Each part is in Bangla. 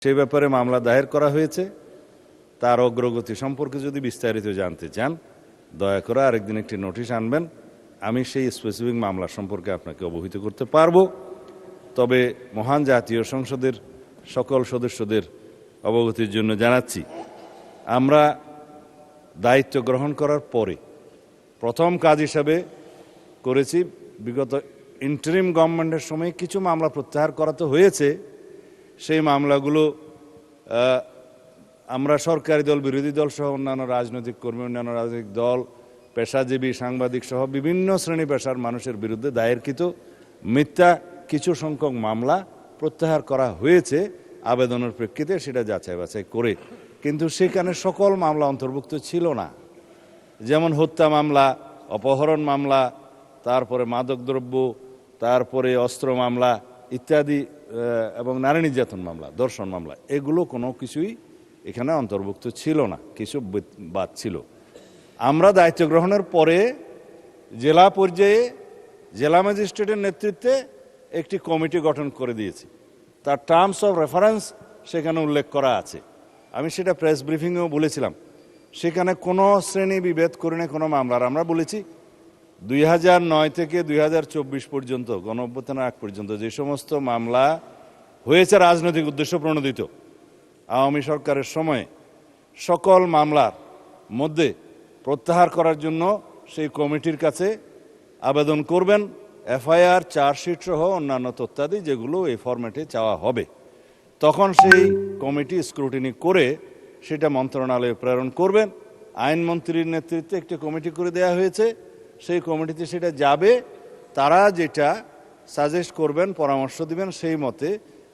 সেই ব্যাপারে মামলা দায়ের করা হয়েছে। তার অগ্রগতি সম্পর্কে যদি বিস্তারিত জানতে চান, দয়া করে আরেকদিন একটি নোটিশ আনবেন, আমি সেই স্পেসিফিক মামলা সম্পর্কে আপনাকে অবহিত করতে পারবো। তবে মহান জাতীয় সংসদের সকল সদস্যদের অবগতির জন্য জানাচ্ছি, আমরা দায়িত্ব গ্রহণ করার পরে প্রথম কাজ হিসাবে করেছি, বিগত ইন্টারিম গভর্নমেন্টের সময় কিছু মামলা প্রত্যাহার করা তো হয়েছে। সেই মামলাগুলো আমরা সরকারি দল, বিরোধী দল সহ অন্যান্য রাজনৈতিক কর্মী, অন্যান্য রাজনৈতিক দল, পেশাজীবী, সাংবাদিক সহ বিভিন্ন শ্রেণী পেশার মানুষের বিরুদ্ধে দায়েরকৃত মিথ্যা কিছু সংখ্যক মামলা প্রত্যাহার করা হয়েছে আবেদনের প্রেক্ষিতে, সেটা যাচাই বাছাই করে। কিন্তু সেখানে সকল মামলা অন্তর্ভুক্ত ছিল না। যেমন হত্যা মামলা, অপহরণ মামলা, তারপরে মাদকদ্রব্য, তারপরে অস্ত্র মামলা ইত্যাদি, এবং নারী নির্যাতন মামলা, ধর্ষণ মামলা, এগুলো কোনো কিছুই এখানে অন্তর্ভুক্ত ছিল না, কিছু বাদ ছিল। আমরা দায়িত্ব গ্রহণের পরে জেলা পর্যায়ে জেলা ম্যাজিস্ট্রেটের নেতৃত্বে একটি কমিটি গঠন করে দিয়েছি। তার টার্মস অফ রেফারেন্স সেখানে উল্লেখ করা আছে। আমি সেটা প্রেস ব্রিফিংয়েও বলেছিলাম। সেখানে কোনো শ্রেণী বিভেদ করে না কোনো মামলার। আমরা বলেছি 2009 থেকে 2024 পর্যন্ত, গণঅভ্যুত্থানের আগ পর্যন্ত যে সমস্ত মামলা হয়েছে রাজনৈতিক উদ্দেশ্য প্রণোদিত আওয়ামী সরকারের সময়ে, সকল মামলার মধ্যে প্রত্যাহার করার জন্য সেই কমিটির কাছে আবেদন করবেন, এফআইআর, চার্জশিট সহ অন্যান্য তথ্যাদি যেগুলো এই ফরম্যাটে চাওয়া হবে। তখন সেই কমিটি স্ক্রুটিনি করে সেটা মন্ত্রণালয়ে প্রেরণ করবেন। আইনমন্ত্রীর নেতৃত্বে একটি কমিটি করে দেওয়া হয়েছে, সেই কমিটিতে সেটা যাবে। তারা যেটা সাজেস্ট করবেন, পরামর্শ দিবেন, সেই মতে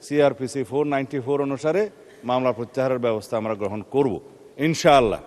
সিআরপিসি 494 অনুসারে মামলা প্রত্যাহারের ব্যবস্থা আমরা গ্রহণ করব ইনশাআল্লাহ।